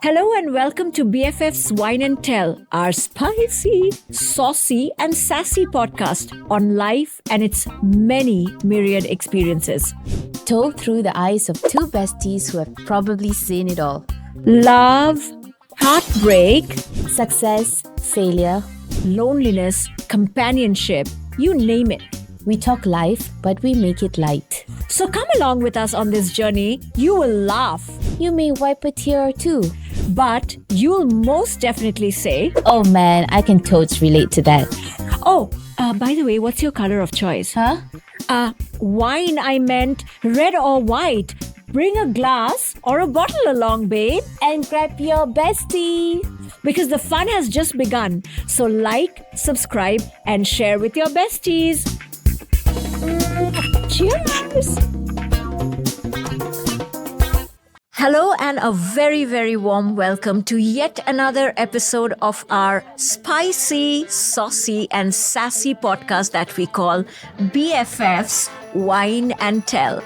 Hello and welcome to BFF's Wine and Tell, our spicy, saucy, and sassy podcast on life and its many myriad experiences. Told through the eyes of two besties who have probably seen it all. Love, heartbreak, Success, failure. loneliness, companionship, you name it. We talk life, but we make it light. So come along with us on this journey. You will laugh, You may wipe a tear or two. but you'll most definitely say, Oh man, I can totes relate to that. oh, by the way, what's your color of choice? Huh? Wine, I meant red or white. Bring a glass or a bottle along, babe, And grab your bestie. because the fun has just begun. So like, subscribe, and share with your besties. Cheers! Hello and a very, very warm welcome to yet another episode of our spicy, saucy, and sassy podcast that we call BFF's Wine and Tell.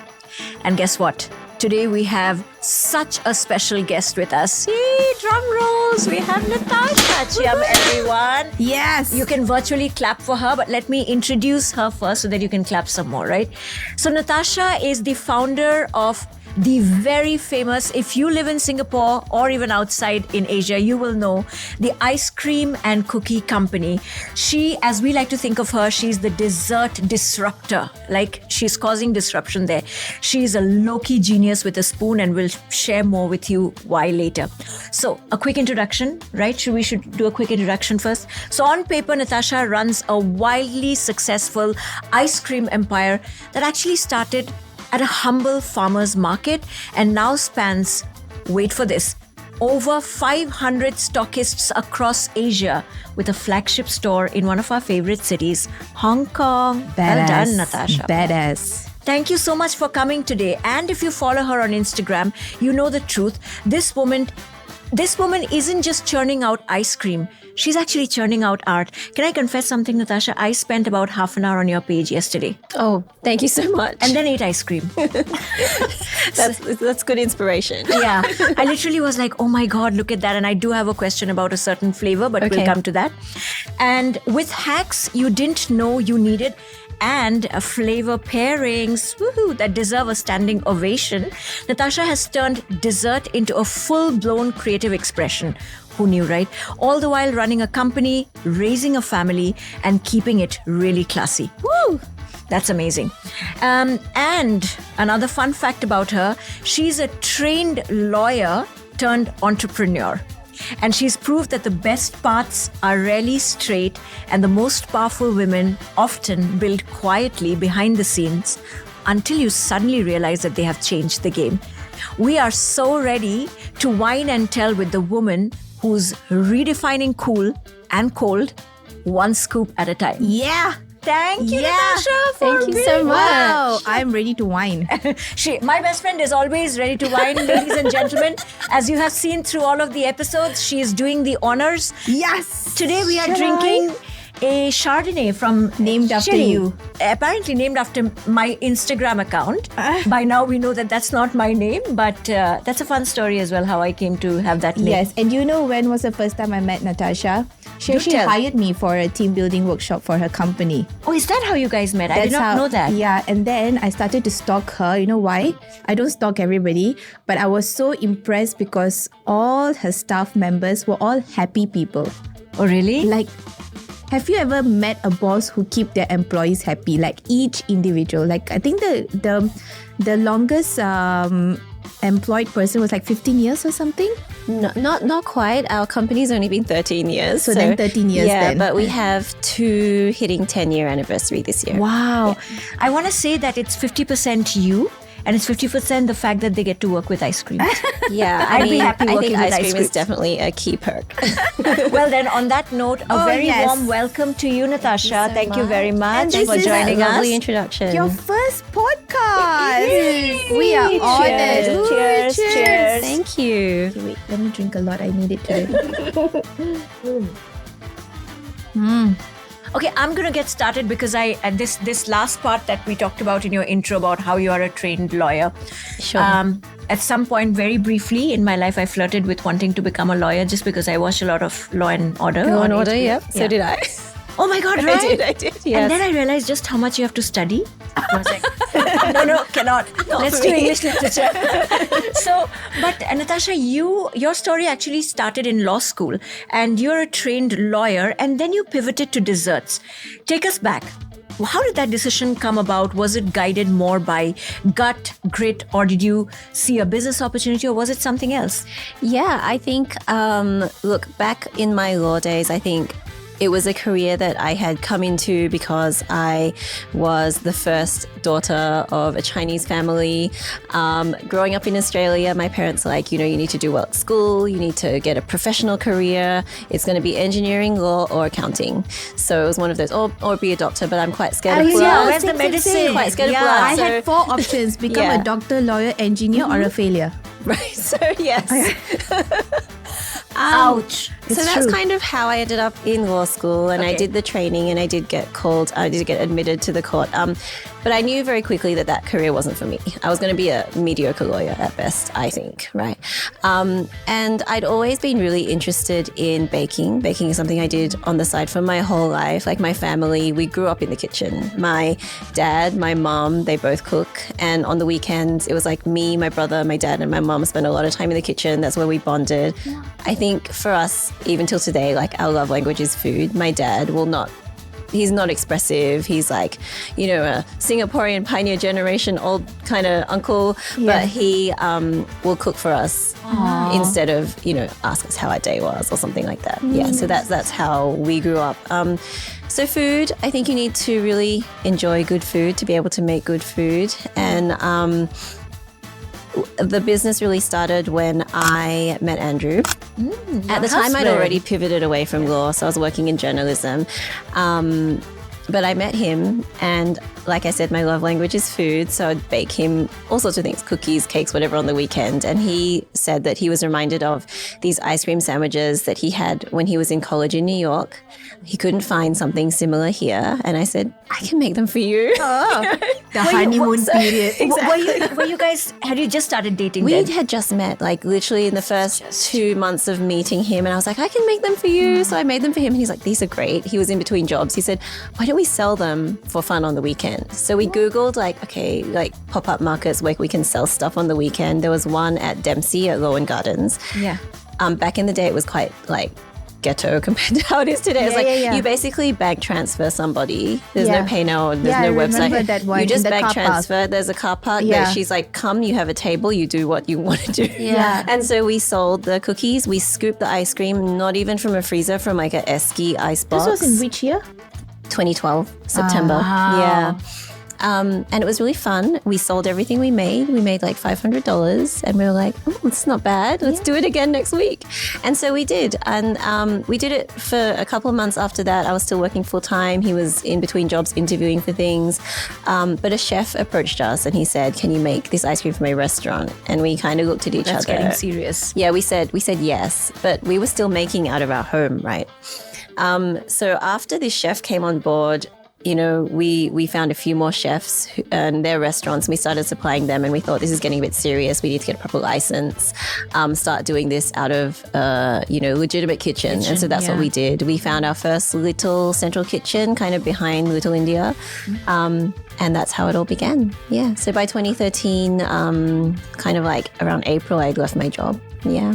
And guess what? Today we have such a special guest with us. Yay, drum rolls! We have Natasha. Chiam, everyone. Yes. You can virtually clap for her, but let me introduce her first so that you can clap some more, right? So Natasha is the founder of the very famous, if you live in Singapore or even outside in Asia, you will know the ice cream and cookie company. She, as we like to think of her, she's the dessert disruptor. Like, she's causing disruption there. She's a low-key genius with a spoon, and we'll share more with you why later. So, a quick introduction, right? We should do a quick introduction first. So, on paper, Natasha runs a wildly successful ice cream empire that actually started at a humble farmer's market and now spans, wait for this, over 500 stockists across Asia with a flagship store in one of our favorite cities, Hong Kong. Well done, Natasha. Badass. Thank you so much for coming today. And if you follow her on Instagram, you know the truth. This woman isn't just churning out ice cream. She's actually churning out art. Can I confess something, Natasha? I spent about half an hour on your page yesterday Oh, thank you so much. and then ate ice cream. That's good inspiration. Yeah, I literally was like, oh my God, look at that. And I do have a question about a certain flavor, but we'll Okay. come to that. And with hacks you didn't know you needed and flavor pairings that deserve a standing ovation, Natasha has turned dessert into a full-blown creative expression. Who knew, right? All the while running a company, raising a family, and keeping it really classy. Woo! That's amazing. And another fun fact about her, she's a trained lawyer turned entrepreneur. And she's proved that the best paths are rarely straight, and the most powerful women often build quietly behind the scenes until you suddenly realize that they have changed the game. We are so ready to wine and tell with the woman who's redefining cool and cold, one scoop at a time. Yeah. Thank you, Yeah. Natasha, for Thank you being so much. Wow. I'm ready to wine. My best friend is always ready to wine, ladies and gentlemen. As you have seen through all of the episodes, she is doing the honors. Yes. Today we are drinking a Chardonnay from Named after Chile. you. Apparently named after my Instagram account. By now we know that that's not my name, but that's a fun story as well, how I came to have that name. Yes. And you know when was the first time I met Natasha? She Do actually tell. hired me for a team building workshop for her company. Oh, is that how you guys met? I did not know that. Yeah, and then I started to stalk her. You know why? I don't stalk everybody, but I was so impressed because all her staff members were all happy people. Oh, really? Like, have you ever met a boss who keep their employees happy? Like each individual. Like I think the longest employed person was like 15 years or something. No, not quite. Our company's only been 13 years. So then 13 years Yeah, then. but we have two hitting 10-year anniversary this year. Wow. I want to say that it's 50% you and it's 50% the fact that they get to work with ice cream. Yeah, I'd be happy I working think with ice ice cream cream. is definitely a key perk. Well, then, on that note, a Oh, very yes. warm welcome to you, Natasha. Thank you very much And for this is joining us. Lovely introduction. Your first podcast. Yay! We are Cheers. honored. Ooh, Cheers, cheers. Thank you. Okay, wait, let me drink a lot. I need it today. Okay, I'm going to get started because this last part that we talked about in your intro about how you are a trained lawyer. Sure. At some point, very briefly in my life, I flirted with wanting to become a lawyer just because I watched a lot of Law and Order. Law on and Order, HBO. yeah. So did I. Oh my God, right? I did, yes. And then I realized just how much you have to study. I was like, no, cannot. Let's do English literature. But Natasha, your story actually started in law school and you're a trained lawyer and then you pivoted to desserts. Take us back. How did that decision come about? Was it guided more by gut, grit, or did you see a business opportunity or was it something else? Yeah, I think, look, back in my law days, I think it was a career that I had come into because I was the first daughter of a Chinese family. Growing up in Australia, my parents were like, you need to do well at school, you need to get a professional career. It's going to be engineering, law, or accounting. So it was one of those, or be a doctor, but I'm quite scared of blood. Yeah, where's the medicine? Quite scared of blood. I had 4 options: become a doctor, lawyer, engineer, or a failure. Right, so yes. Ouch. So that's kind of how I ended up in law school, and I did the training, and I did get admitted to the court. But I knew very quickly that career wasn't for me. I was going to be a mediocre lawyer at best, I think, right? And I'd always been really interested in baking. Baking is something I did on the side for my whole life. Like my family, we grew up in the kitchen. My dad, my mom, they both cook. And on the weekends, it was like me, my brother, my dad, and my mom spent a lot of time in the kitchen. That's where we bonded. Yeah. I think for us, even till today, like our love language is food. My dad he's not expressive. He's like, a Singaporean pioneer generation old kind of uncle, but he will cook for us instead of, ask us how our day was or something like that. Yeah, so that's how we grew up. So food, I think you need to really enjoy good food to be able to make good food. And the business really started when I met Andrew. At the time, I'd already pivoted away from law, so I was working in journalism. But I met him, and like I said, my love language is food, so I'd bake him all sorts of things, cookies, cakes, whatever on the weekend. And he said that he was reminded of these ice cream sandwiches that he had when he was in college in New York. He couldn't find something similar here. And I said, I can make them for you. Oh, the honeymoon period. Exactly. Were you guys, had you just started dating then? We had just met, like literally in the first 2 months of meeting him. And I was like, I can make them for you. So I made them for him. And he's like, these are great. He was in between jobs. He said, why don't we sell them for fun on the weekend? So we Googled pop-up markets where we can sell stuff on the weekend. There was one at Dempsey at Lowen Gardens. Yeah. Back in the day, it was quite ghetto compared to how it is today. It's you basically bank transfer somebody. There's no pay now, there's no website. That one. You just the bank transfer. Park. There's a car park. Yeah. She's like, come, you have a table, you do what you want to do. Yeah. And so we sold the cookies. We scooped the ice cream, not even from a freezer, from like a Esky ice box. This was in which year? 2012, September. Yeah. And it was really fun. We sold everything we made. We made like $500 and we were like, oh, it's not bad. Let's do it again next week. And so we did. And we did it for a couple of months after that. I was still working full time. He was in between jobs interviewing for things. But a chef approached us and he said, can you make this ice cream for my restaurant? And we kind of looked at each That's other. Getting serious. Yeah, we said yes, but we were still making out of our home, right? So after this chef came on board, we found a few more chefs and their restaurants, and we started supplying them, and we thought this is getting a bit serious. We need to get a proper license, start doing this out of, legitimate kitchen. And so that's what we did. We found our first little central kitchen kind of behind Little India. And that's how it all began. Yeah. So by 2013, kind of like around April, I'd left my job. Yeah.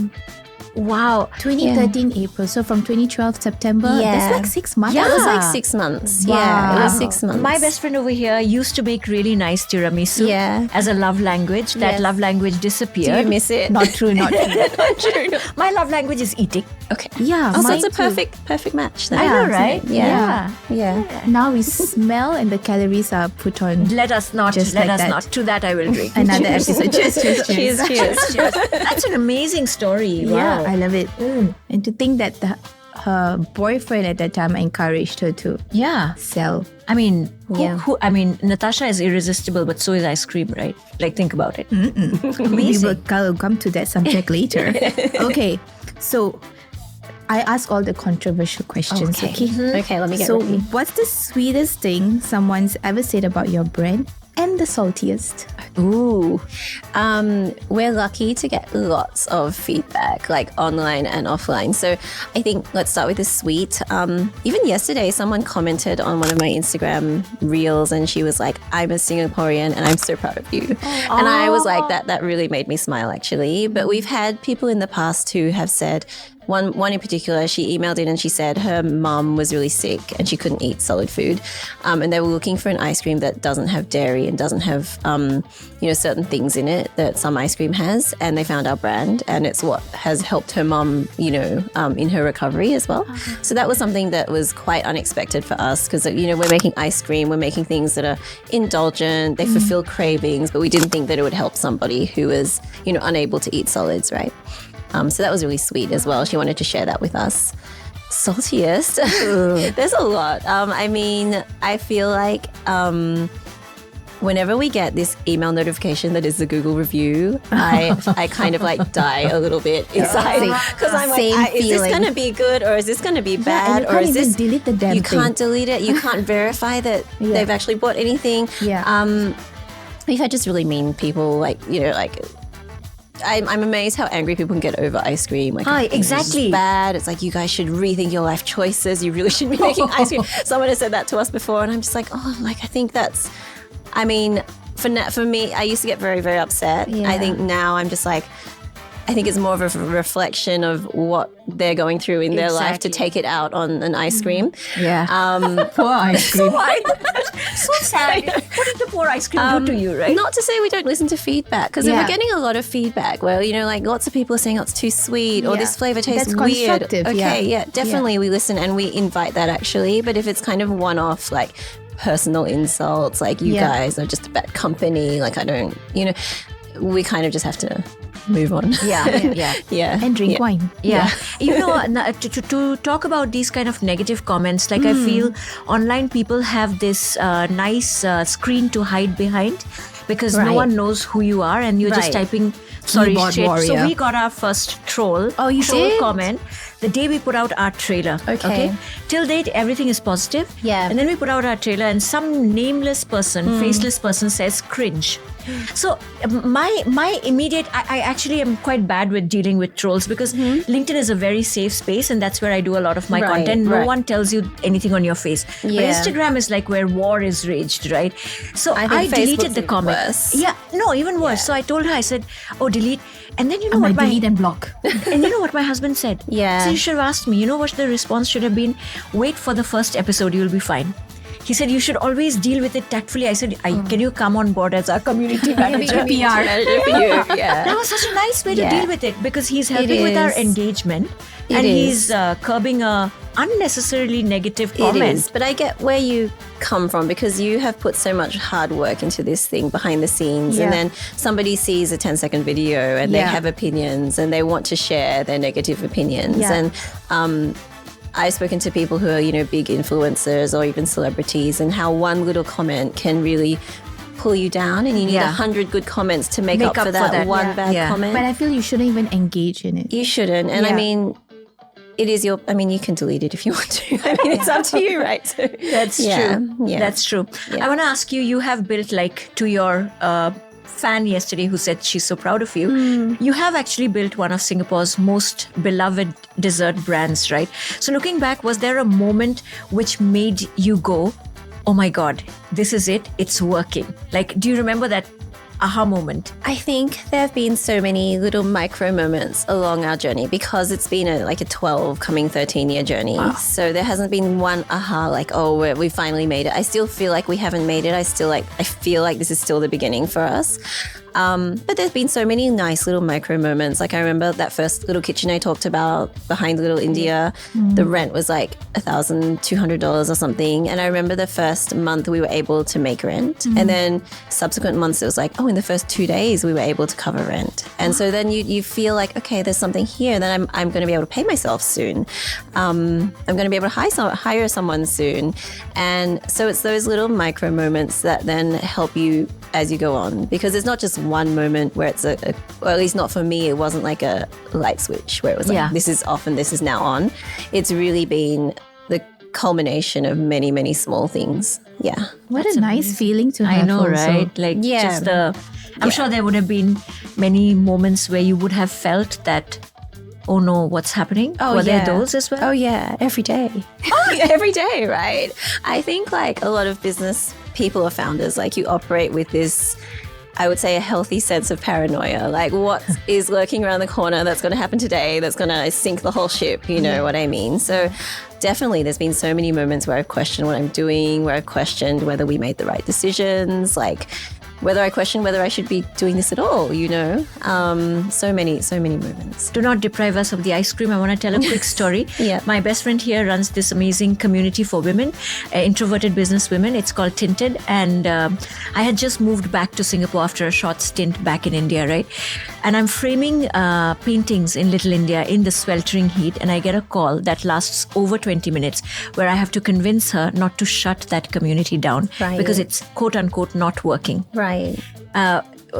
Wow, 2013 April. So from 2012 September, that's like 6 months. Yeah, it was like 6 months. Wow. Yeah, it was 6 months. My best friend over here used to make really nice tiramisu as a love language. That love language disappeared. Do you miss it? Not true. Not true. My love language is eating. Okay. Yeah. Oh, so it's a perfect match then. I know, right? Yeah. Now we smell and the calories are put on. Let us not. Just let like us that. not. To that I will drink. Another episode. Cheers. Cheers. That's an amazing story. Wow. Yeah, I love it. And to think that her boyfriend at that time encouraged her to sell. I mean, Natasha is irresistible, but so is ice cream, right? Like, think about it. We will come to that subject later. Okay, so I ask all the controversial questions, okay? Okay, let me get So, ready. what's the sweetest thing someone's ever said about your brand? And the saltiest? Ooh, we're lucky to get lots of feedback, like online and offline. So I think let's start with the sweet. Even yesterday, someone commented on one of my Instagram reels, and she was like, "I'm a Singaporean, and I'm so proud of you." And I was like, that really made me smile, actually. But we've had people in the past who have said. One in particular, she emailed in and she said her mum was really sick and she couldn't eat solid food, and they were looking for an ice cream that doesn't have dairy and doesn't have certain things in it that some ice cream has, and they found our brand, and it's what has helped her mum in her recovery as well. So that was something that was quite unexpected for us, because we're making ice cream, we're making things that are indulgent, they fulfill cravings, but we didn't think that it would help somebody who is unable to eat solids, right? So that was really sweet as well. She wanted to share that with us. Saltiest. There's a lot. I feel like whenever we get this email notification that is the Google review, I kind of like die a little bit inside, because I'm like, is this going to be good or is this going to be bad, or is this delete the damn you thing. can't delete it. You can't verify that they've actually bought anything. Yeah. We've had just really mean people, I'm amazed how angry people can get over ice cream. Exactly. It's bad. It's like, you guys should rethink your life choices. You really shouldn't be making ice cream. Someone has said that to us before, and I'm just like, I think that's. For me, I used to get very, very upset. Yeah. I think now I'm just like, I think it's more of a reflection of what they're going through in their life to take it out on an ice cream. Yeah. Poor ice cream. So sad. What did the poor ice cream do to you, right? Not to say we don't listen to feedback, because if we're getting a lot of feedback where, lots of people are saying, it's too sweet, or this flavor tastes That's weird. constructive, Okay, definitely we listen and we invite that, actually. But if it's kind of one-off, like personal insults, like you guys are just a bad company, like I don't, we kind of just have to move on. Yeah. And drink wine. Yeah. To talk about these kind of negative comments, I feel online people have this nice screen to hide behind, because no one knows who you are and you're just typing Keyboard shit. warrior. So we got our first troll comment the day we put out our trailer. Okay. Till date, everything is positive. Yeah. And then we put out our trailer and some nameless person, faceless person says cringe. So my immediate, I actually am quite bad with dealing with trolls, because LinkedIn is a very safe space, and that's where I do a lot of my content. No one tells you anything on your face. But Instagram is like where war is raged, right? So I deleted the comment. Worse. Yeah, no, even worse. So I told her, I said, delete. And then what delete and block. and you know what my husband said? Yeah. So you should have asked me. You know what the response should have been? Wait for the first episode, you'll be fine. He said, you should always deal with it tactfully. I said, can you come on board as our community manager? PR. That was such a nice way to deal with it, because he's helping with our engagement. He's curbing a unnecessarily negative comment. It is, but I get where you come from, because you have put so much hard work into this thing behind the scenes, and then somebody sees a 10-second video and they have opinions and they want to share their negative opinions. And I've spoken to people who are, big influencers or even celebrities, and how one little comment can really pull you down, and you need 100 good comments to make up for that one bad comment. But I feel you shouldn't even engage in it. You shouldn't. And it is you can delete it if you want to. It's up to you, right? So, That's true. Yeah. That's true. Yeah. I want to ask you, you have built to your fan yesterday who said she's so proud of you. You have actually built one of Singapore's most beloved dessert brands, right? So looking back, was there a moment which made you go, oh my God, this is it, it's working? Do you remember that aha moment? I think there have been so many little micro moments along our journey, because it's been a 12 coming 13-year journey. Wow. So there hasn't been one aha we finally made it. I still feel like we haven't made it. I feel like this is still the beginning for us. But there's been so many nice little micro moments. I remember that first little kitchen I talked about behind Little India. The rent was $1,200 or something. And I remember the first month we were able to make rent. And then subsequent months it was in the first 2 days we were able to cover rent. And so then you feel like, okay, there's something here. Then I'm going to be able to pay myself soon. I'm going to be able to hire someone soon. And so it's those little micro moments that then help you as you go on, because it's not just one moment where it's or at least not for me, it wasn't like a light switch where it was like, this is off and this is now on. It's really been the culmination of many, many small things. Yeah. What a nice feeling to have. I know, also. right? Like, just I'm sure there would have been many moments where you would have felt that, oh no, what's happening? Were there those as well? Oh yeah, every day. Every day, right? I think like a lot of business people or founders, like you operate with this, I would say, a healthy sense of paranoia. Like what is lurking around the corner that's going to happen today that's going to sink the whole ship, you know what I mean? So definitely there's been so many moments where I've questioned what I'm doing, where I've questioned whether we made the right decisions, like whether I question whether I should be doing this at all, you know? So many moments. Do not deprive us of the ice cream. I want to tell a quick story. My best friend here runs this amazing community for women, introverted business women. It's called Tinted. And I had just moved back to Singapore after a short stint back in India, right? And I'm framing paintings in Little India in the sweltering heat. And I get a call that lasts over 20 minutes where I have to convince her not to shut that community down because it's quote unquote not working. Right.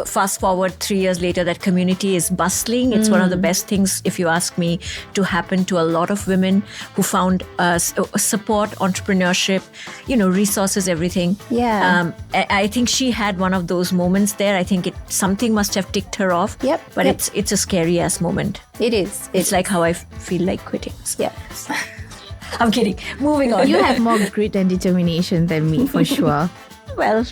Fast forward 3 years later, that community is bustling. It's one of the best things, if you ask me, to happen to a lot of women who found support, entrepreneurship, resources, everything. Yeah. I think she had one of those moments there. I think something must have ticked her off. Yep. But it's a scary ass moment. It is. It's like how I feel like quitting. Yeah. I'm kidding. Moving on. You have more grit and determination than me, for sure. Well,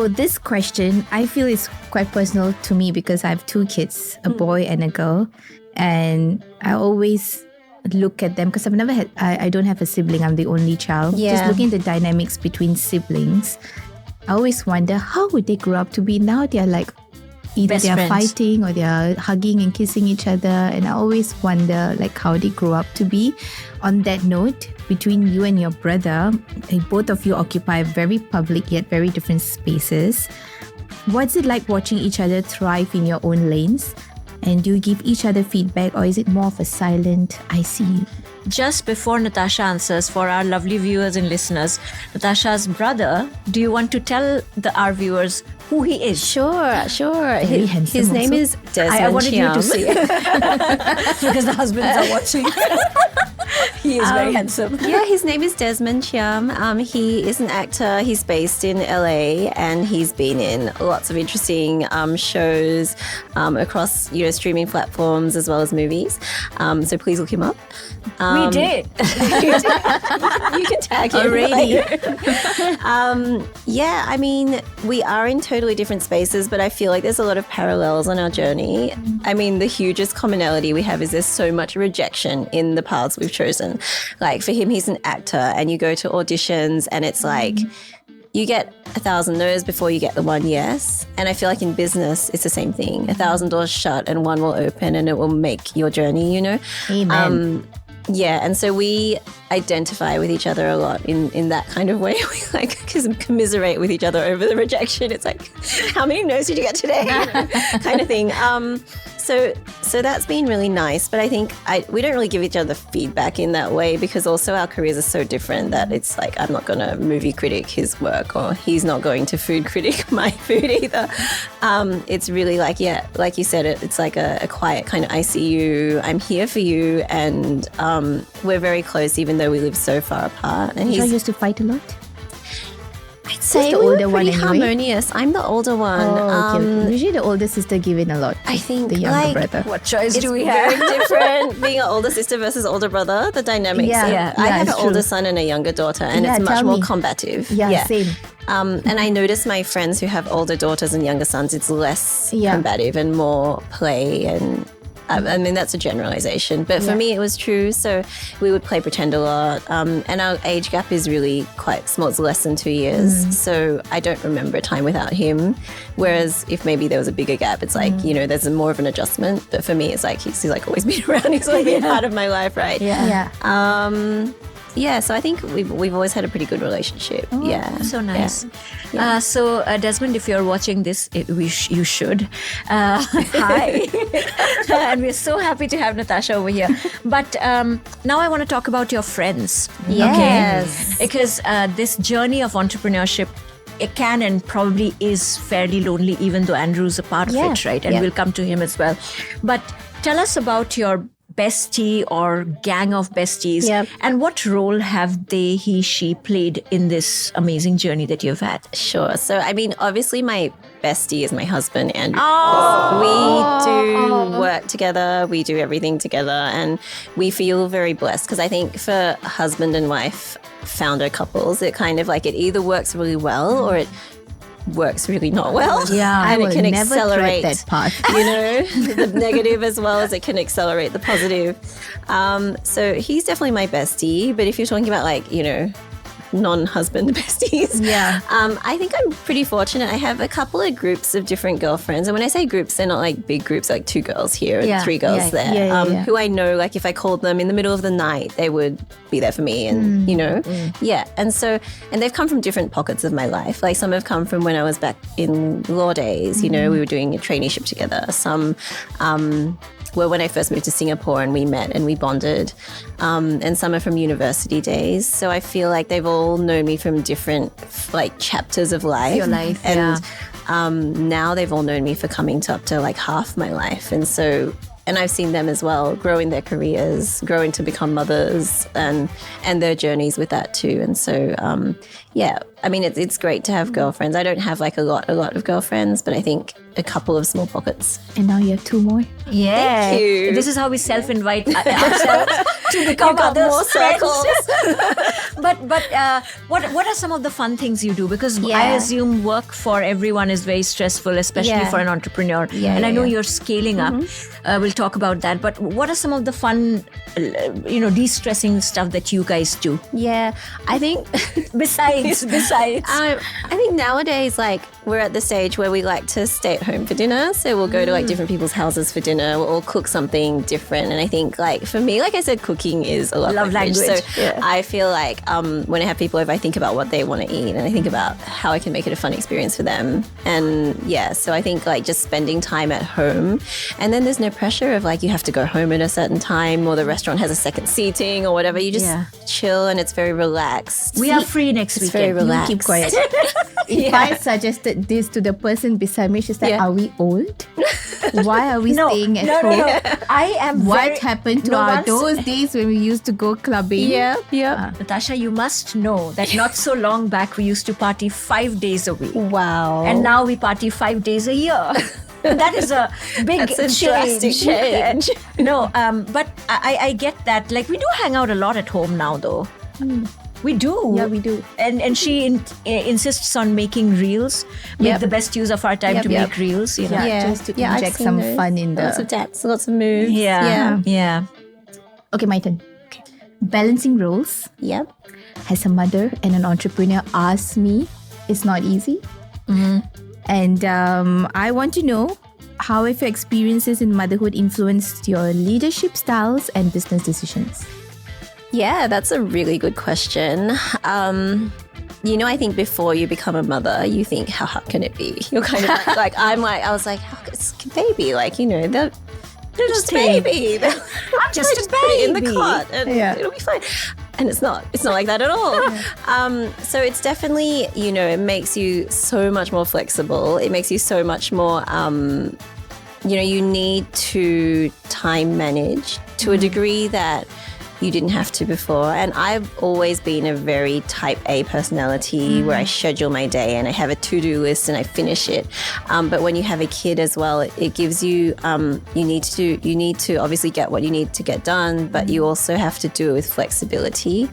this question, I feel is quite personal to me because I have two kids, a boy and a girl. And I always look at them because I don't have a sibling. I'm the only child. Yeah. Just looking at the dynamics between siblings, I always wonder how would they grow up to be. Now they're like, either best they're friends. fighting or they're hugging and kissing each other. And I always wonder like how they grow up to be. On that note, between you and your brother, both of you occupy very public yet very different spaces. What's it like watching each other thrive in your own lanes? And do you give each other feedback, or is it more of a silent, I see you? Just before Natasha answers, for our lovely viewers and listeners, Natasha's brother, do you want to tell our viewers who he is? Sure. Very handsome His name also. is Desmond I wanted you Chiam. to see it. Because the husbands are watching. He is very handsome. Yeah, his name is Desmond Chiam. He is an actor. He's based in LA, and he's been in lots of interesting shows across streaming platforms as well as movies. So please look him up. We did. You can tag him Already. Yeah, I mean, we are in totally different spaces, but I feel like there's a lot of parallels on our journey. I mean, the hugest commonality we have is there's so much rejection in the paths we've chosen. Like for him, he's an actor, and you go to auditions and it's like you get 1,000 no's before you get the one yes. And I feel like in business, it's the same thing. 1,000 doors shut and one will open, and it will make your journey, Amen. Yeah, and so we identify with each other a lot in that kind of way. We like commiserate with each other over the rejection. It's like, how many no's did you get today? Kind of thing. So that's been really nice. But I think we don't really give each other feedback in that way, because also our careers are so different that it's like I'm not going to movie critic his work, or he's not going to food critic my food either. It's really like, yeah, like you said, it's like a quiet kind of I see you, I'm here for you, and we're very close even though we live so far apart. And You he's used to fight a lot? I'd say the we were older one pretty anyway? harmonious. I'm the older one. Okay. Usually the older sister give in a lot. I think the younger like brother. What choice it's do we very have? different being an older sister versus older brother. The dynamics. Yeah. I have it's an older true. son and a younger daughter, and Yeah, it's much tell more me. combative. Yeah, same. And I notice my friends who have older daughters and younger sons, it's less combative and more play. And I mean, that's a generalization, but for me it was true. So we would play pretend a lot. And our age gap is really quite small. It's less than 2 years. So I don't remember a time without him. Whereas if maybe there was a bigger gap, it's like, there's more of an adjustment. But for me, it's like he's like always been around. He's like been part of my life, right? Yeah. Yeah, so I think we've always had a pretty good relationship. So nice. So Desmond, if you're watching this, you should. Hi. And we're so happy to have Natasha over here. But now I want to talk about your friends. Yes. Okay? Because this journey of entrepreneurship it can and probably is fairly lonely, even though Andrew's a part of it, right? And we'll come to him as well. But tell us about your bestie or gang of besties, and what role have they, he, she played in this amazing journey that you've had? Sure. So, I mean, obviously my bestie is my husband, Andrew. We do work together. We do everything together. And we feel very blessed because I think for husband and wife founder couples, it kind of like it either works really well or it works really not well. Yeah, and I it can will never accelerate tread that path. the negative as well as it can accelerate the positive. So he's definitely my bestie. But if you're talking about like, non-husband besties. I think I'm pretty fortunate. I have a couple of groups of different girlfriends. And when I say groups, they're not like big groups, like 2 girls here and 3 girls there. Who I know, like if I called them in the middle of the night, they would be there for me and, And they've come from different pockets of my life. Like some have come from when I was back in law days, we were doing a traineeship together. Some were when I first moved to Singapore and we met and we bonded. And some are from university days. So I feel like they've all known me from different like chapters of life. Your life, and now they've all known me for coming to up to like half my life. And I've seen them as well grow in their careers, growing to become mothers and their journeys with that too. And so, I mean, it's great to have girlfriends. I don't have like a lot of girlfriends, but I think a couple of small pockets. And now you have 2 more. Yeah. Thank you. This is how we self-invite ourselves to become other more circles. But what are some of the fun things you do? Because I assume work for everyone is very stressful, especially for an entrepreneur. And I know you're scaling up. We'll talk about that. But what are some of the fun, de-stressing stuff that you guys do? Yeah, I think Besides. I think nowadays, like, we're at the stage where we like to stay at home for dinner. So we'll go to like different people's houses for dinner. We'll all cook something different. And I think like for me, like I said, cooking is a love language. So I feel like when I have people over, I think about what they want to eat and I think about how I can make it a fun experience for them. And so I think like just spending time at home, and then there's no pressure of like you have to go home at a certain time or the restaurant has a second seating or whatever. You just chill and it's very relaxed. We are free next weekend. Very relaxed. You keep quiet. If I suggested this to the person beside me, she's like, are we old? Why are we staying at home? No. I am What happened to those days when we used to go clubbing? Natasha, you must know that not so long back we used to party 5 days a week. Wow. And now we party 5 days a year. That is a big drastic change. No, but I get that. Like we do hang out a lot at home now though. We do. Yeah, we do. And she insists on making reels. Make the best use of our time to make reels. Just to inject some fun in lots of dance, lots of moves. Yeah. Okay, my turn. Okay. Balancing roles. Yep. As a mother and an entrepreneur asked me, it's not easy. And I want to know how have your experiences in motherhood influenced your leadership styles and business decisions? Yeah, that's a really good question. I think before you become a mother, you think, how hard can it be? You're kind of I was like, it's a baby, they're just a baby. I'm just a put it in baby. the cot and it'll be fine. And it's not like that at all. So it's definitely, it makes you so much more flexible. It makes you so much more, you need to time manage to a degree that you didn't have to before. And I've always been a very type A personality where I schedule my day and I have a to-do list and I finish it. But when you have a kid as well, it gives you, you need to obviously get what you need to get done, but you also have to do it with flexibility.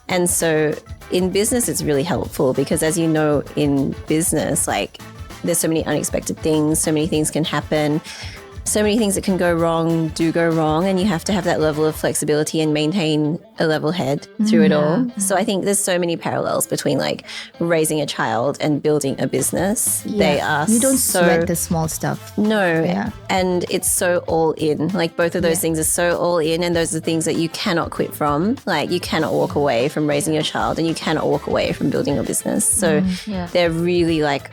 And so in business, it's really helpful because as you know, in business, like there's so many unexpected things, so many things can happen. So many things that can go wrong do go wrong, and you have to have that level of flexibility and maintain a level head through it all. So I think there's so many parallels between like raising a child and building a business. They are you don't so, sweat the small stuff. No. Yeah. And it's so all in. Like both of those things are so all in, and those are things that you cannot quit from. Like you cannot walk away from raising your child and you cannot walk away from building your business. So they're really like,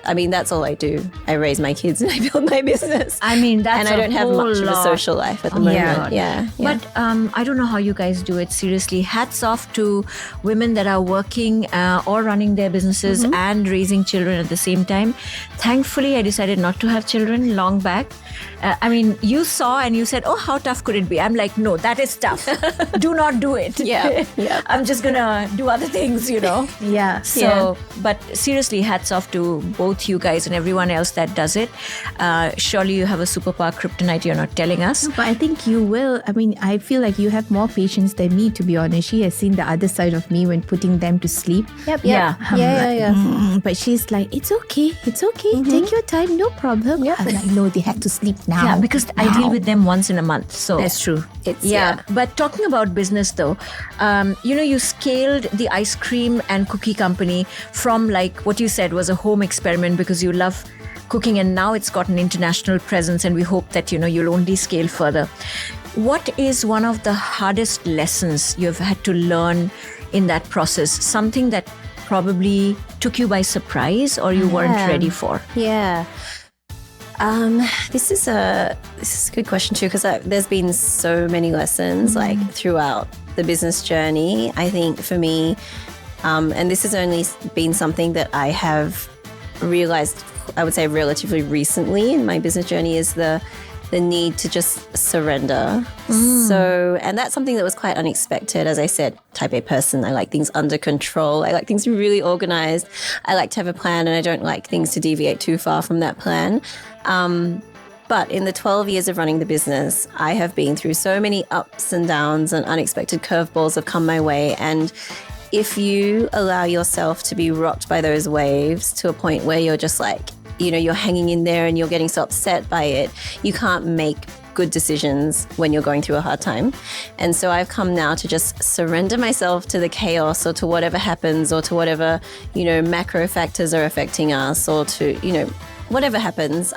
I mean, that's all I do. I raise my kids and I build my business. I mean, mean, that's and I don't have much of a social life at the moment. Yeah. But I don't know how you guys do it. Seriously, hats off to women that are working or running their businesses and raising children at the same time. Thankfully, I decided not to have children long back. I mean, you saw and you said, oh, how tough could it be? I'm like, no, that is tough. Do not do it. Yeah. I'm just going to do other things, Yeah. So, but seriously, hats off to both you guys and everyone else that does it. Surely you have a superpower kryptonite you're not telling us. But I think you will. I mean, I feel like you have more patience than me, to be honest. She has seen the other side of me when putting them to sleep. Yeah. But she's like, it's okay. Take your time, no problem. I'm like, no, they have to sleep now. Yeah, because I deal with them once in a month. So that's true. But talking about business though, you scaled the ice cream and cookie company from like what you said was a home experiment because you love cooking, and now it's got an international presence, and we hope that you'll only scale further. What is one of the hardest lessons you've had to learn in that process? Something that probably took you by surprise or you weren't ready for? Yeah. This is a good question too, because there's been so many lessons like throughout the business journey. I think for me, and this has only been something that I have realized, I would say relatively recently in my business journey, is the need to just surrender. So, and that's something that was quite unexpected. As I said, type A person, I like things under control. I like things really organized. I like to have a plan, and I don't like things to deviate too far from that plan. But in the 12 years of running the business, I have been through so many ups and downs, and unexpected curveballs have come my way. And if you allow yourself to be rocked by those waves to a point where you're just like, you're hanging in there and you're getting so upset by it, you can't make good decisions when you're going through a hard time. And so I've come now to just surrender myself to the chaos, or to whatever happens, or to whatever, macro factors are affecting us, or to, whatever happens,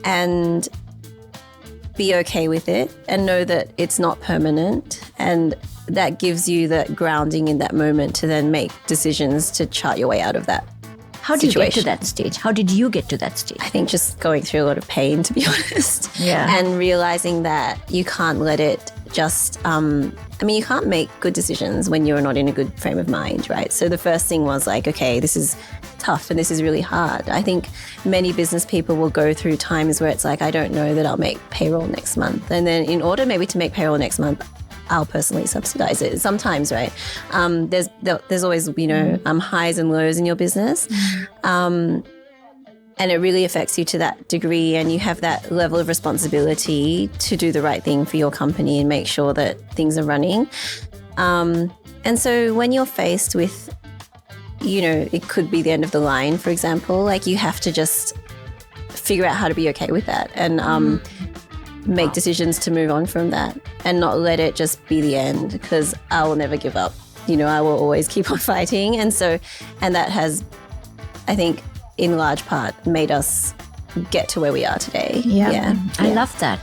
and be okay with it and know that it's not permanent. And that gives you that grounding in that moment to then make decisions to chart your way out of that. How did you get to that stage? How did you get to that stage? I think just going through a lot of pain, to be honest. Yeah. And realizing that you can't let it just, you can't make good decisions when you're not in a good frame of mind, right? So the first thing was like, okay, this is tough and this is really hard. I think many business people will go through times where it's like, I don't know that I'll make payroll next month. And then in order maybe to make payroll next month, I'll personally subsidize it sometimes, right? There's always, highs and lows in your business. And it really affects you to that degree, and you have that level of responsibility to do the right thing for your company and make sure that things are running. And so when you're faced with, it could be the end of the line, for example, like you have to just figure out how to be okay with that and make decisions to move on from that and not let it just be the end, because I will never give up. I will always keep on fighting. And that has, I think, in large part made us get to where we are today. Yeah. I love that.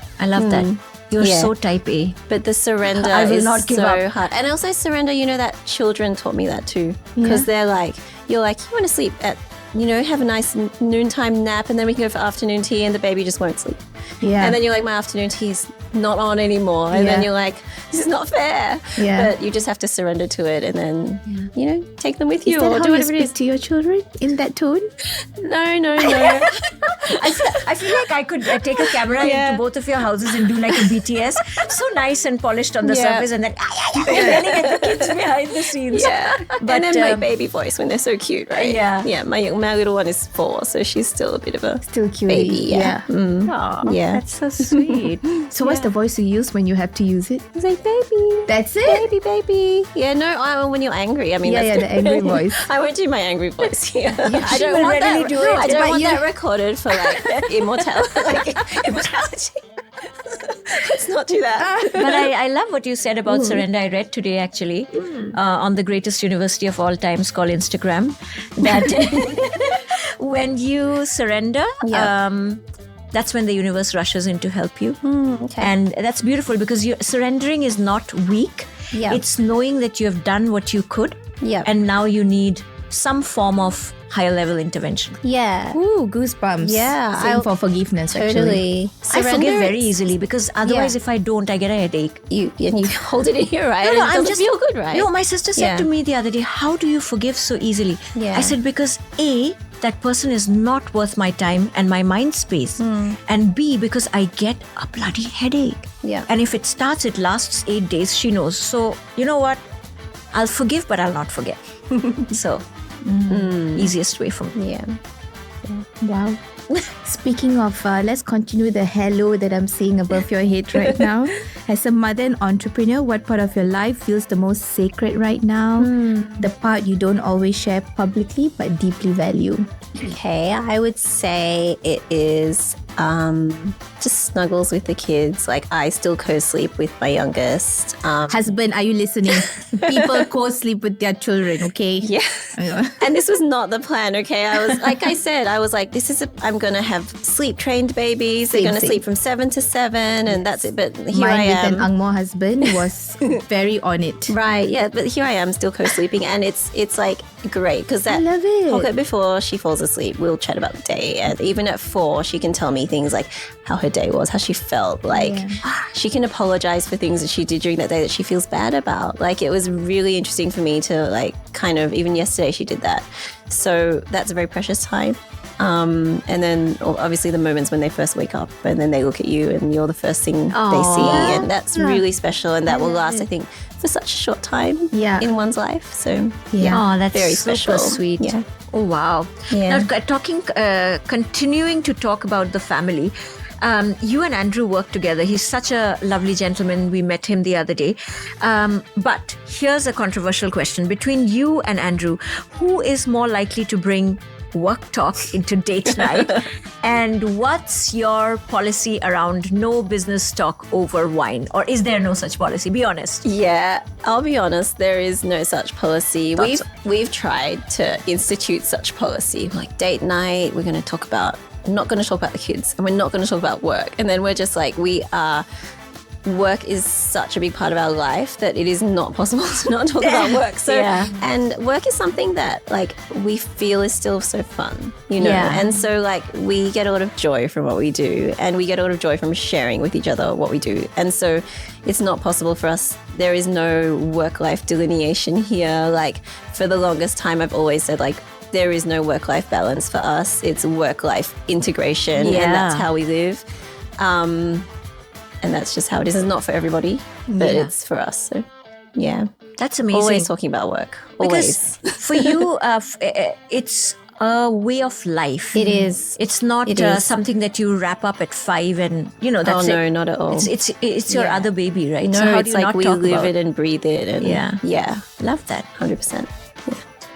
You're so type A. But the surrender is so hard. And also surrender, that children taught me that too. Because they're like, you're like, you want to sleep at, have a nice noontime nap, and then we can go for afternoon tea, and the baby just won't sleep. Yeah. And then you're like, my afternoon tea is not on anymore. And then you're like, this is not fair. Yeah. But you just have to surrender to it, and then, take them with you. Is that or how do you whatever it speak is. to your children in that tone? No. I feel like I could take a camera into both of your houses and do like a BTS. So nice and polished on the surface, and then yelling at the kids behind the scenes. Yeah. But and then my baby voice when they're so cute, right? Yeah. Yeah. My little one is 4, so she's still a bit of a Still cute. baby. Yeah. Aw, Yeah. that's so sweet. So what's the voice you use when you have to use it? It's like, baby. That's it? Baby. Yeah, no, when you're angry. I mean, that's the angry voice. I won't do my angry voice here. I she don't will want readily that. do it. I don't But want you- that recorded for like immortality. Let's not do that. But I love what you said about surrender. I read today actually on the greatest university of all times called Instagram that when you surrender, that's when the universe rushes in to help you. Okay. And that's beautiful because surrendering is not weak. Yeah. It's knowing that you have done what you could Yeah. and now you need some form of higher level intervention. Yeah. Ooh, goosebumps. Yeah, Same for forgiveness, actually. Totally. I forgive very easily because otherwise, if I don't, I get a headache. You hold it in here, right? No, And it I'm doesn't just feel good, right? No, my sister said to me the other day, "How do you forgive so easily?" Yeah. I said, because A, that person is not worth my time and my mind space, and B, because I get a bloody headache. Yeah. And if it starts, it lasts 8 days. She knows. So you know what? I'll forgive, but I'll not forget. So easiest way for me. Yeah. Wow. Speaking of, let's continue the hello that I'm seeing above your head right now. As a mother and entrepreneur, what part of your life feels the most sacred right now? The part you don't always share publicly but deeply value. Okay, I would say it is just snuggles with the kids. Like, I still co-sleep with my youngest. Husband, are you listening? People co-sleep with their children, okay? Yeah. And this was not the plan, okay? I was, like I said, I'm going to have sleep-trained babies. They're going to sleep from 7 to 7 and that's it. But here Mine I am. with an Angmo husband was very on it. Right, yeah, but here I am still co-sleeping and it's like great because that I love it. pocket before she falls asleep, we'll chat about the day, and even at 4 she can tell me things like how her day was, how she felt, like she can apologize for things that she did during that day that she feels bad about. Like, it was really interesting for me to like kind of, even yesterday she did that, so that's a very precious time. And then obviously the moments when they first wake up and then they look at you and you're the first thing they see, and that's really special, and that will last, I think, for such a short time in one's life. So Oh, that's very super special. sweet. Yeah. Oh, wow. Yeah. Now, continuing to talk about the family, you and Andrew work together. He's such a lovely gentleman. We met him the other day. But here's a controversial question. Between you and Andrew, who is more likely to bring work talk into date night? And what's your policy around no business talk over wine? Or is there no such policy? Be honest. Yeah, I'll be honest, there is no such policy. We've tried to institute such policy, like date night, we're going to talk about, not going to talk about the kids, and we're not going to talk about work. And then we're just like, work is such a big part of our life that it is not possible to not talk about work. So, and work is something that like we feel is still so fun, you know? And so like we get a lot of joy from what we do, and we get a lot of joy from sharing with each other what we do. And so it's not possible for us. There is no work-life delineation here. Like, for the longest time, I've always said like, there is no work-life balance for us. It's work-life integration, and that's how we live. And that's just how it is. It's not for everybody, but it's for us. So, yeah. That's amazing. Always talking about work. Always. Because for you, it's a way of life. It is. It's not something that you wrap up at 5 and, you know, that's no, not at all. It's your other baby, right? No, so how it's do you like not we talk live about it and breathe it. And yeah. Love that. 100%.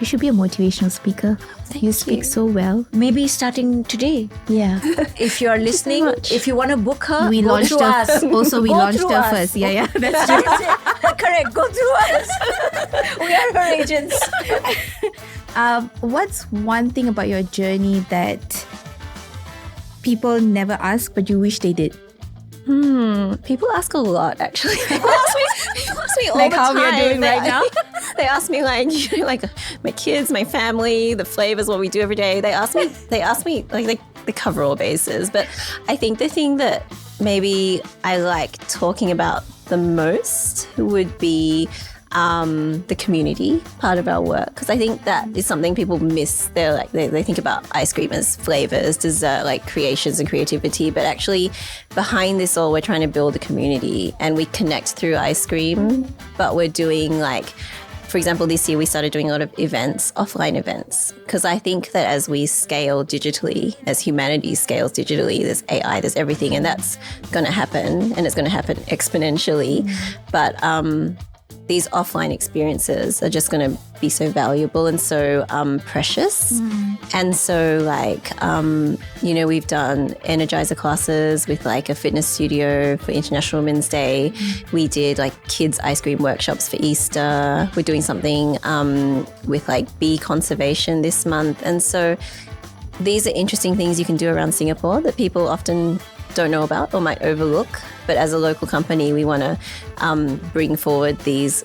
You should be a motivational speaker. You speak so well. Maybe starting today. Yeah. If you're listening, if you want to book her, We go launched through her. us. Also, we Go launched through her us. first. Yeah. That's That's it. Correct. Go through us. We are her agents. What's one thing about your journey that people never ask but you wish they did? People ask a lot, actually. People ask me all Like the how time. we are doing right now? They ask me like, you know, like my kids, my family, the flavors, what we do every day. They ask me like they cover all bases. But I think the thing that maybe I like talking about the most would be the community part of our work, because I think that is something people miss. They're like they think about ice cream as flavors, dessert, like creations and creativity, but actually behind this all, we're trying to build a community, and we connect through ice cream. But we're doing like, for example, this year we started doing a lot of events, offline events, because I think that as we scale digitally, as humanity scales digitally, there's AI, there's everything, and that's going to happen, and it's going to happen exponentially. But these offline experiences are just going to be so valuable and so precious. And so like, you know, we've done Energizer classes with like a fitness studio for International Women's Day. We did like kids ice cream workshops for Easter. We're doing something with like bee conservation this month. And so these are interesting things you can do around Singapore that people often don't know about or might overlook. But as a local company, we want to bring forward these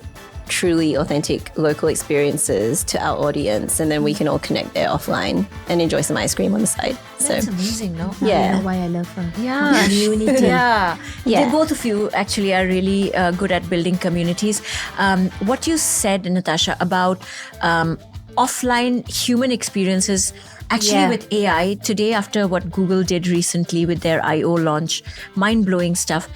truly authentic local experiences to our audience, and then we can all connect there offline and enjoy some ice cream on the side. That's amazing, no? I Yeah. know why I love her. Yeah. Community. Yeah. Yeah. The both of you actually are really good at building communities. What you said, Natasha, about offline human experiences, actually Yeah. with AI, today after what Google did recently with their I.O. launch, mind-blowing stuff.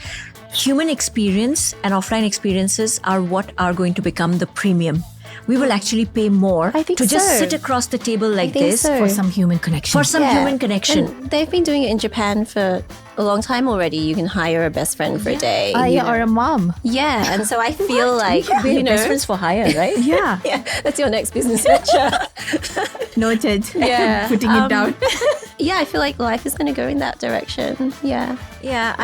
Human experience and offline experiences are what are going to become the premium. We will actually pay more I think to just so. sit across the table like think this so. For some human connection. for some Yeah. human connection. And they've been doing it in Japan for a long time already. You can hire a best friend for a day. you know. Or a mom. Yeah, and so I feel like, We're you know, best friends for hire, right? Yeah. yeah, that's your next business venture. Noted. Yeah. Putting it down. Yeah, I feel like life is going to go in that direction. Yeah. Yeah,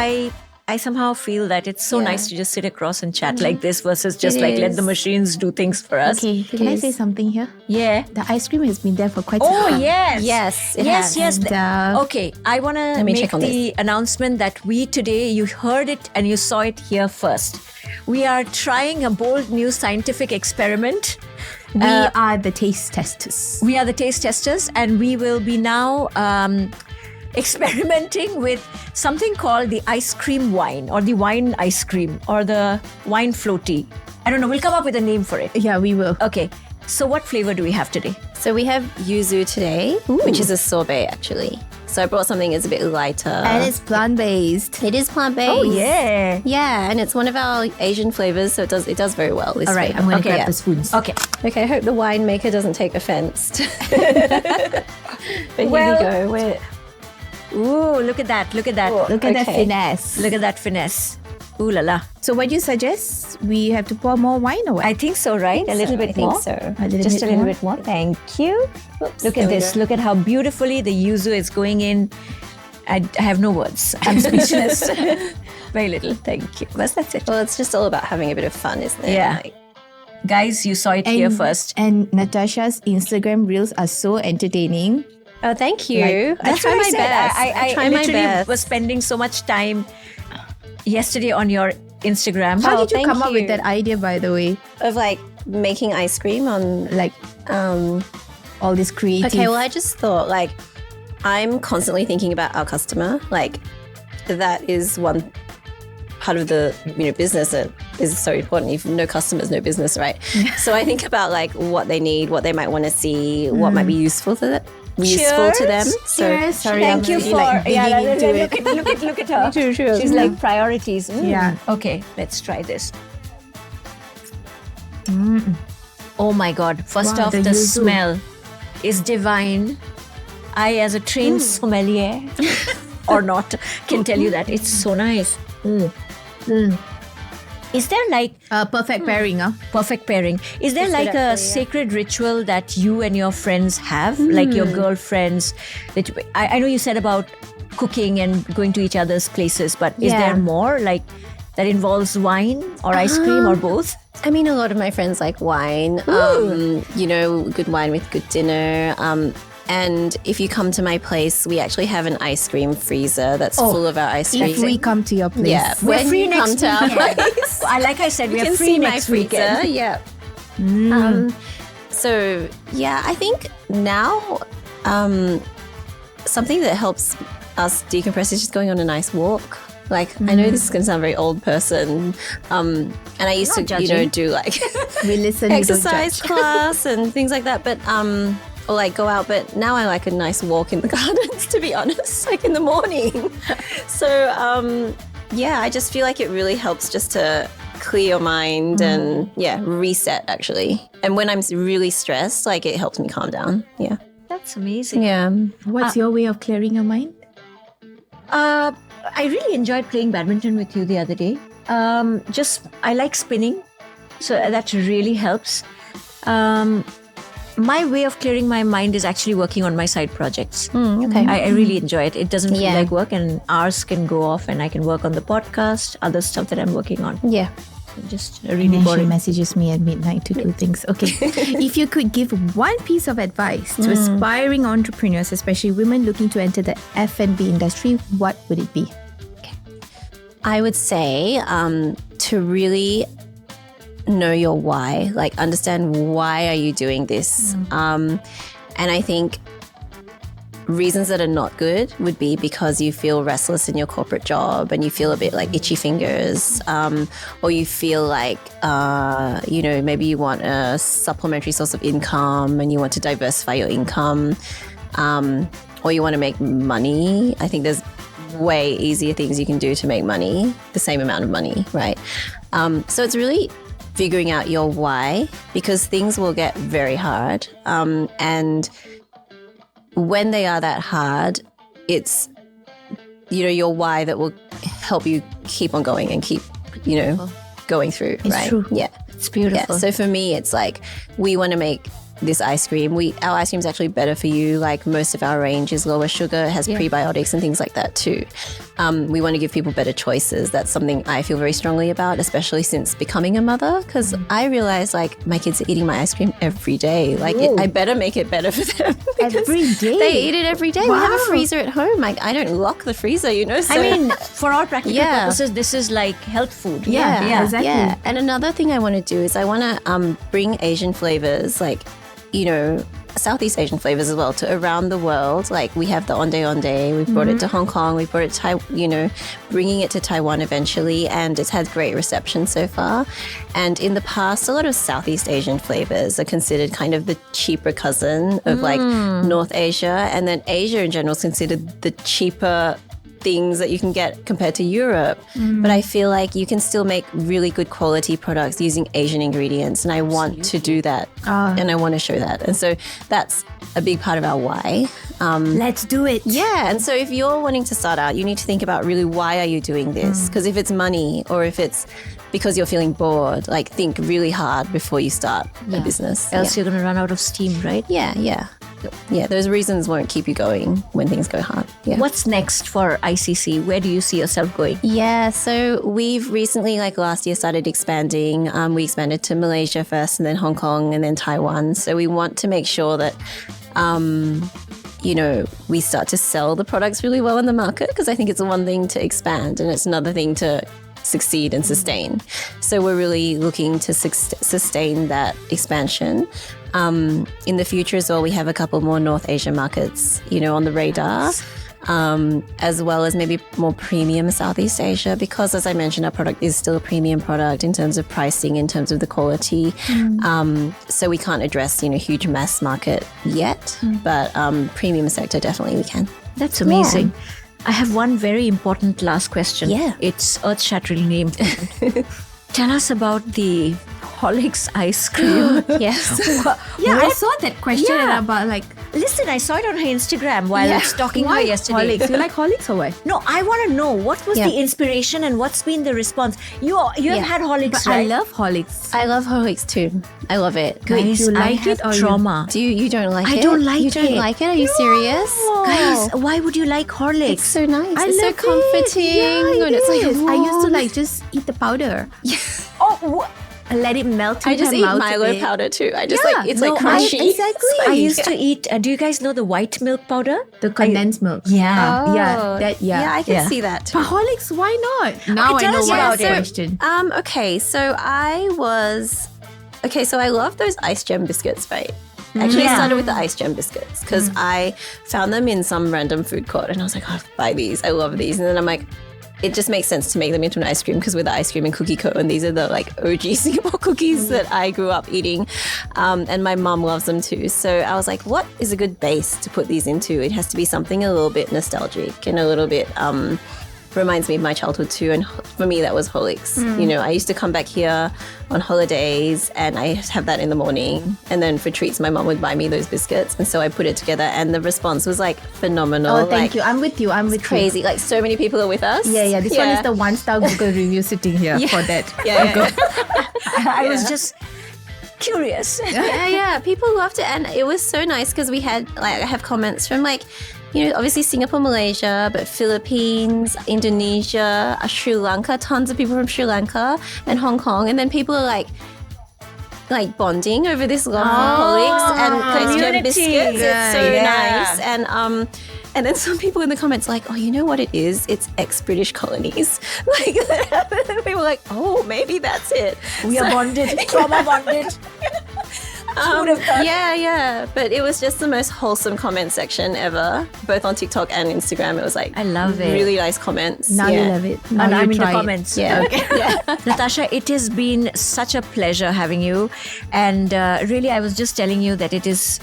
I somehow feel that it's so Yeah. nice to just sit across and chat like this versus just It like let is. the machines do things for us. Okay, can I say something here? Yeah. The ice cream has been there for quite some Oh time. yes. Yes, it yes, has. yes. And, Okay, I want to me make check on the announcement that we today, you heard it and you saw it here first. We are trying a bold new scientific experiment. We are the taste testers. We are the taste testers, and we will be now experimenting with something called the ice cream wine, or the wine ice cream, or the wine floaty. I don't know. We'll come up with a name for it. Yeah, we will. Okay. So, what flavor do we have today? So we have yuzu today, which is a sorbet actually. So I brought something that's a bit lighter. And it's plant-based. It is plant-based. Oh yeah. Yeah, and it's one of our Asian flavors, so it does very well. This All right, flavor. I'm going to Okay, grab yeah. the spoons. Okay. Okay, I hope the winemaker doesn't take offense. But Well- here we go. Ooh, look at that. Look at that. Look at the Okay. finesse. Look at that finesse. Ooh la la. So what do you suggest? We have to pour more wine or what? I think so, right? A little bit I think more. so. Just a little bit more. Thank you. Look There at we this. go. Look at how beautifully the yuzu is going in. I have no words. I'm speechless. Very little. Thank you. But that's it. Well, it's just all about having a bit of fun, isn't it? Yeah. Like, Guys, you saw it here first. And Natasha's Instagram reels are so entertaining. oh, thank you. I That's try what my I said. best. I try my literally best. was spending so much time yesterday on your Instagram. How Oh, did you thank come up with you. that idea, by the way? Of like making ice cream on Like all this creative. Okay, well, I just thought like I'm constantly thinking about our customer. Like that is one part of the business that is so important. If no customers, no business, right? So I think about like what they need, what they might want to see, what might be useful to them. Useful to them. So Cheers. Sorry, Thank I'm you really, for like, digging into it. look at her. She's like priorities. Yeah. Okay, let's try this. Oh my God! First Wow, off, the the yuzu. smell is divine. I, as a trained sommelier, or not, can tell you that it's so nice. Is there like Perfect pairing, huh? perfect pairing? Is there like a sacred ritual that you and your friends have, like your girlfriends? That I know you said about cooking and going to each other's places, but is Yeah. there more like that involves wine or ice cream or both? I mean, a lot of my friends like wine. Good wine with good dinner. And if you come to my place, we actually have an ice cream freezer that's full of our ice cream. If we come to your place. Yeah, We're when free you come next to our weekend. place, Like I said, we you are can free see my next freezer. weekend. Yeah. So yeah, I think now something that helps us decompress is just going on a nice walk. Like I know this is going to sound very old person, and I used to judging. do like We listen, we don't exercise judge. class and things like that, but or like go out. But now I like a nice walk in the gardens, to be honest, like in the morning. So yeah, I just feel like it really helps just to clear your mind and reset actually. And when I'm really stressed, like it helps me calm down. Yeah. That's amazing. Yeah. What's your way of clearing your mind? I really enjoyed playing badminton with you the other day. I like spinning, so that really helps. My way of clearing my mind is actually working on my side projects. Okay. I really enjoy it. It doesn't feel Yeah. like work, and hours can go off, and I can work on the podcast, other stuff that I'm working on. Yeah. Just really And then she boring. messages me at midnight to do things. Okay. If you could give one piece of advice to aspiring entrepreneurs, especially women looking to enter the F&B industry, what would it be? I would say to really know your why, like understand why are you doing this. And I think reasons that are not good would be because you feel restless in your corporate job and you feel a bit like itchy fingers, or you feel like, maybe you want a supplementary source of income and you want to diversify your income, or you want to make money. I think there's way easier things you can do to make money, the same amount of money, right? So it's really figuring out your why, because things will get very hard. And when they are that hard, it's, your why that will help you keep on going and keep, going through, It's right? true. Yeah. It's beautiful. Yeah. So for me, it's like, we want to make this ice cream. Our ice cream is actually better for you. Like most of our range is lower sugar, it has prebiotics and things like that too. We want to give people better choices. That's something I feel very strongly about, especially since becoming a mother, because I realize like my kids are eating my ice cream every day. Like I better make it better for them. Every day? They eat it every day. Wow. We have a freezer at home. Like I don't lock the freezer, So, I mean, for all practical Yeah. purposes, this is like health food. Yeah, exactly. Yeah. And another thing I want to do is I want to bring Asian flavors, like, Southeast Asian flavors as well, to around the world. Like we have the Ondeh Ondeh, we brought it to Hong Kong, we brought it to bringing it to Taiwan eventually, and it's had great reception so far. And in the past, a lot of Southeast Asian flavors are considered kind of the cheaper cousin of like North Asia, and then Asia in general is considered the cheaper things that you can get compared to Europe. But I feel like you can still make really good quality products using Asian ingredients, and I want to do that, and I want to show that. And so that's a big part of our why. Let's do it. Yeah, and so if you're wanting to start out, you need to think about really why are you doing this? Because if it's money or if it's because you're feeling bored, like think really hard before you start a business. Else you're going to run out of steam, right? Yeah, those reasons won't keep you going when things go hard. Yeah. What's next for ICC? Where do you see yourself going? Yeah, so we've recently, like last year, started expanding. We expanded to Malaysia first and then Hong Kong and then Taiwan. So we want to make sure that, we start to sell the products really well in the market, because I think it's one thing to expand and it's another thing to succeed and sustain. So we're really looking to sustain that expansion. In the future as well, we have a couple more North Asia markets, on the radar, as well as maybe more premium Southeast Asia, because as I mentioned, our product is still a premium product in terms of pricing, in terms of the quality. So we can't address, huge mass market yet, but premium sector, definitely we can. That's amazing. I have one very important last question. Yeah. It's earth-shatteringly important. Tell us about the Horlicks ice cream. Yes. I saw that question Yeah. about like Listen, I saw it on her Instagram while stalking her why yesterday. Horlicks? You like Horlicks or what? No, I want to know what was the inspiration and what's been the response. You have had Horlicks, But right? I love Horlicks. I love Horlicks too. I love it. Guys, you I like have it or you- trauma. Do you don't like it? I don't like You don't it. like it? Are you serious? Guys, why would you like Horlicks? It's so nice. I it's so love comforting. It. Yeah, and it's like, is. I used to warm. like just eat the powder. Oh, And let it melt in I just her eat mouth a Milo bit. powder too. I just Yeah, it's no, like crunchy. exactly. I used to eat. Do you guys know the white milk powder? The condensed milk. Yeah. Yeah. I can Yeah. see that. But Horlicks, why not? Now Okay, I tell know us why about the it. question. Okay, so I love those ice gem biscuits, right? Actually, I started with the ice gem biscuits because I found them in some random food court and I was like, oh, buy these. I love these. And then I'm like, it just makes sense to make them into an ice cream because we're the ice cream and cookie co. And these are the like OG Singapore cookies that I grew up eating. And my mum loves them too. So I was like, what is a good base to put these into? It has to be something a little bit nostalgic and a little bit reminds me of my childhood too. And for me, that was Horlicks. You know, I used to come back here on holidays and I have that in the morning. And then for treats, my mum would buy me those biscuits. And so I put it together and the response was like phenomenal. Oh, thank like, you. I'm with you. I'm with crazy. Like so many people are with us. you. Yeah. This one is the 1-star Google review sitting here for that. I was just curious. Yeah. People loved it. And it was so nice because we had, like, I have comments from like, you know, obviously Singapore, Malaysia, but Philippines, Indonesia, Sri Lanka, tons of people from Sri Lanka and Hong Kong. And then people are like bonding over this love for Horlicks and ice gem community. biscuits. It's so Yeah. nice. And then some people in the comments like, oh, you know what it is? It's ex-British colonies. Like, we were like, oh, maybe that's it. We are bonded, trauma bonded. Yeah. But it was just the most wholesome comment section ever, both on TikTok and Instagram. It was like, I love it. Really nice comments. Now you love it. Now And I'm you in the try it. comments. Yeah. Natasha, it has been such a pleasure having you. And really, I was just telling you that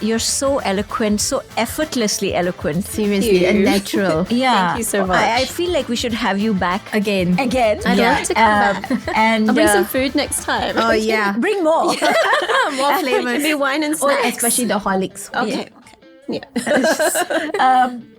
you're so eloquent, so effortlessly eloquent. Seriously, and natural. Yeah. Thank you so much. I feel like we should have you back Again. I'd love to come back. And I'll bring some food next time. Oh, yeah. bring more. More flavors. Maybe wine and Oh, snacks. especially the Horlicks. Okay. Yeah.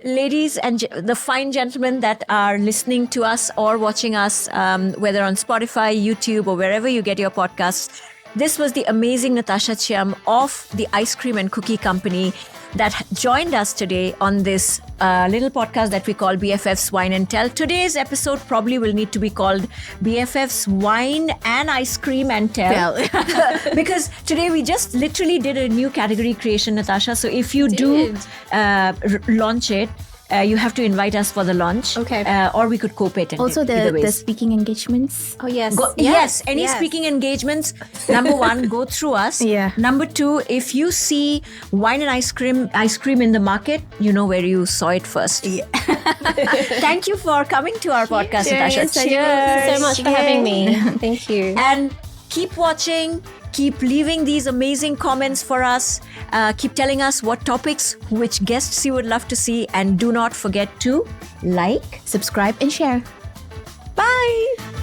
Ladies and the fine gentlemen that are listening to us or watching us, whether on Spotify, YouTube, or wherever you get your podcasts, this was the amazing Natasha Chiam of the Ice Cream and Cookie Company that joined us today on this little podcast that we call BFFs Wine and Tell. Today's episode probably will need to be called BFFs Wine and Ice Cream and Tell. Because today we just literally did a new category creation, Natasha. So if you do launch it, you have to invite us for the launch. Okay. Or we could co-patent Also, it. Either the ways. speaking engagements. Oh, yes. Yes, any speaking engagements, number one, go through us. Yeah. Number two, if you see wine and ice cream in the market, you know where you saw it first. Yeah. Thank you for coming to our podcast, Natasha. Thank you so much for having me. Thank you. And keep watching. Keep leaving these amazing comments for us. Keep telling us what topics, which guests you would love to see. And do not forget to like, Subscribe and share. bye.